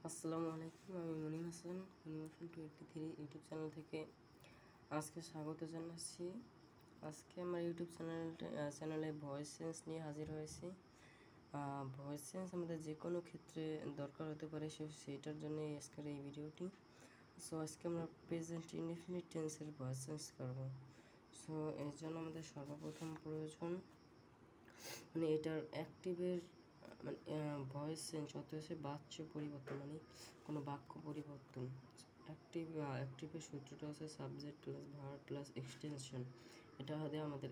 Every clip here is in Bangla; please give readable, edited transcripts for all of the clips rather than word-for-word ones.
আসসালামু আলাইকুম, আমি মনিম হাসান 23 ইউটিউব চ্যানেল থেকে আজকে স্বাগত জানাচ্ছি। আজকে আমার ইউটিউব চ্যানেলে ভয়েস চেঞ্জ নিয়ে হাজির হয়েছি। ভয়েস চেঞ্জ আমাদের যে কোনো ক্ষেত্রে দরকার হতে পারে, সেইটার জন্য আজকের এই ভিডিওটি। সো আজকে আমরা প্রেজেন্ট ইনডেফিনিট টেন্সের ভয়েস চেঞ্জ করবো। সো এর জন্য আমাদের সর্বপ্রথম প্রয়োজন মানে এটার অ্যাক্টিভের ভয়েস চেঞ্জ হতে হচ্ছে বাচ্য পরিবর্তন, মানে কোনো বাক্য পরিবর্তন। অ্যাক্টিভের সূত্রটা হচ্ছে subject plus verb plus extension. এটা হবে আমাদের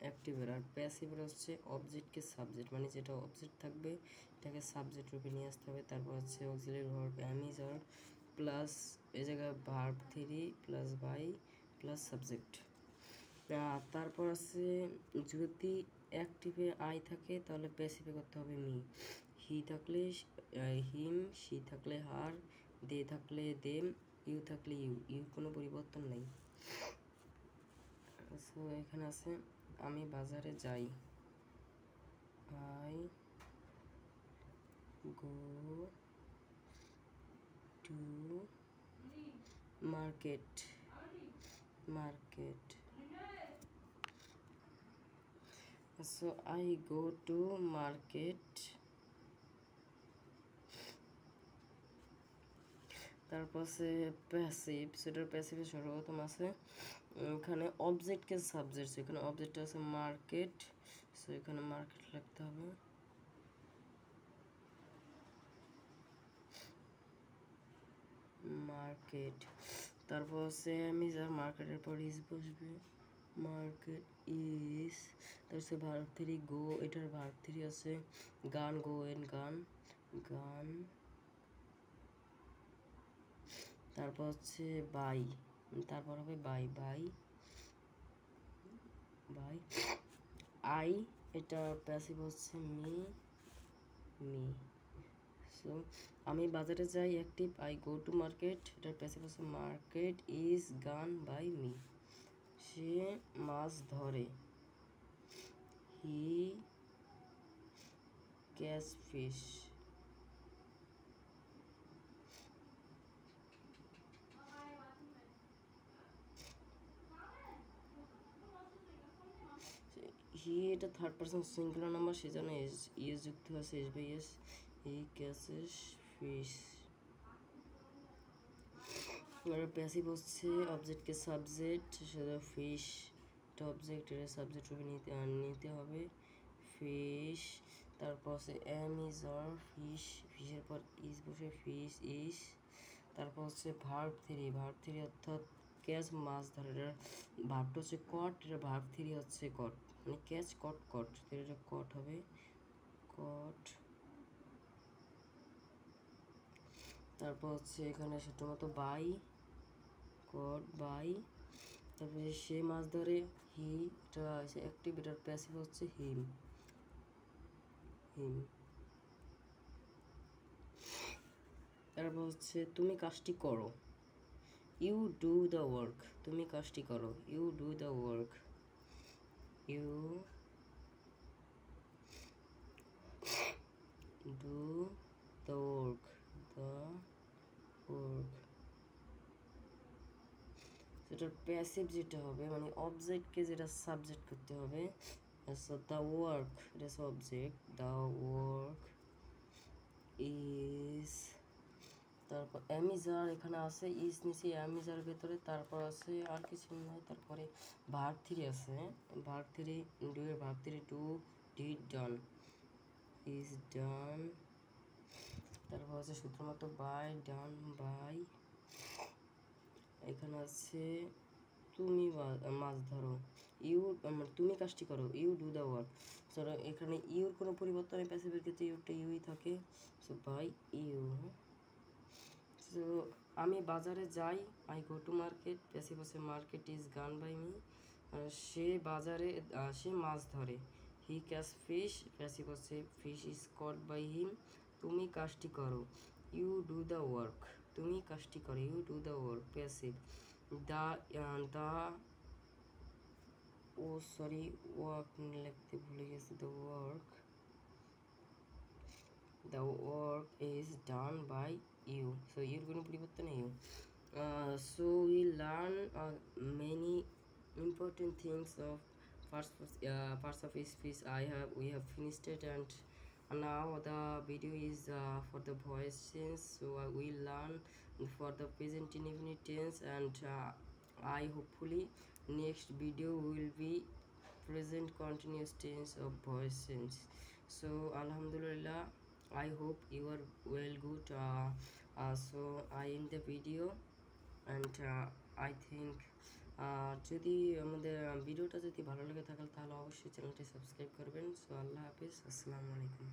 অ্যাক্টিভের। আর প্যাসিভের হচ্ছে অবজেক্টকে সাবজেক্ট, মানে যেটা অবজেক্ট থাকবে এটাকে সাবজেক্ট রূপে নিয়ে আসতে হবে। তারপর হচ্ছে auxiliary verb am is are plus এই জায়গায় verb 3 plus by plus subject. তারপর আছে যদি অ্যাক্টিভে আই থাকে তাহলে প্যাসিভে করতে হবে মি। হি থাকলে হিম, সি থাকলে হার, দে থাকলে দেম, ইউ থাকলে ইউ কোনো পরিবর্তন নেই। সো এখানে আছে আমি বাজারে যাই, I go to market. So I go to market. তারপর আছে প্যাসিভ, সেটার প্যাসিভে সর্বপ্রথম আছে এখানে অবজেক্টকে সাবজেক্ট, এখানে অবজেক্ট আছে মার্কেট। সো এখানে মার্কেট লিখতে হবে। মার্কেট। তারপর আছে আমি যার মার্কেটের পর ইজ বসবে, মার্কেট ইজ। তারপর ভার্ব 3 গো, এটার ভার্ব 3 আছে গান, গো এন গান, গান। তারপর হচ্ছে বাই, তারপর হবে বাই বাই বাই। আই, এটা প্যাসিভ হচ্ছে মি মি। সো আমি বাজারে যাই active, I go to market, এটার প্যাসিভ হচ্ছে market is gone by me. সে মাছ ধরে, হি ক্যাচ ফিশ। হি এটা থার্ড পারসন সিঙ্গুলার নাম্বার, সেজন্য ইজ যুক্ত আছে S by S. He catches fish. এবার প্যাসিভ হচ্ছে অবজেক্টকে সাবজেক্ট, সেটা ফিশ, এটা অবজেক্ট, এটা সাবজেক্ট রূপে নিতে হবে ফিশ। তারপর হচ্ছে এম ইজ আর ফিশ, ফিশের পর ইজ বসে ফিশ ইজ। তারপর হচ্ছে ভার্ব 3 অর্থাৎ ক্যাচ মাছ ধরে, এটার ভার্বটা হচ্ছে কট, এটা ভার্ব 3 হচ্ছে কট, মানে ক্যাচ কট কট, এটা কট হবে কট। তারপর হচ্ছে এখানে সেটা মতো বাই, কট বাই। তারপরে সে মাছ ধরে, হি, এটা আছে অ্যাক্টিভ, এটার প্যাসিভ হচ্ছে হিম হিম। তারপর হচ্ছে তুমি কাজটি করো, ইউ ডু দ্য ওয়ার্ক, তুমি কাজটি করো, you do the work, you do the work, সেটার প্যাসিভ যেটা হবে মানে অবজেক্টকে যেটা সাবজেক্ট করতে হবে। দ্য ওয়ার্ক, এটা হচ্ছে অবজেক্ট, দ্য ওয়ার্ক ইজ। তারপর অ্যামিজার এখানে আছে, ইজ নিচে অ্যামিজার ভেতরে, তারপর আছে আর কিছু নয়। তারপরে ভার্ব 3 আছে, ভার্ব 3 ডু এর verb 3 do, did, done, is done. তারপর আছে সূত্র মতো বাই, ডান বাই। এখানে আছে তুমি মাছ ধরো, ইউ তুমি কাজটি করো, you do the work. So এখানে ইউর কোনো পরিবর্তন নেই, প্যাসিভের ক্ষেত্রে ইউটা ইউই থাকে। So by you. সো আমি বাজারে যাই, I go to market, passive আছে market is gone by me. সে বাজারে সে মাছ ধরে, হি ক্যাচ ফিশ, প্যাসিভ হচ্ছে fish is caught by him. তুমি কাজটি করো, ইউ ডু দ্য ওয়ার্ক, তুমি কাজটি করো, you do the work, passive. The oh sorry work লিখতে ভুলে গেছি, the work the work is done by you. So এর কোনো পরিবর্তন you. So we learn many important things of parts of speech. We have finished it, and now the video is for the voice tense. So we learn for the present indefinite tense, and I hopefully next video will be present continuous tense of voice tense. So alhamdulillah, I hope you are well good. So I end the video, and I think যদি আমাদের ভিডিওটা যদি ভালো লেগে থাকে তাহলে অবশ্যই চ্যানেলটি সাবস্ক্রাইব করবেন। সো আল্লাহ হাফিজ, আসসালামু আলাইকুম।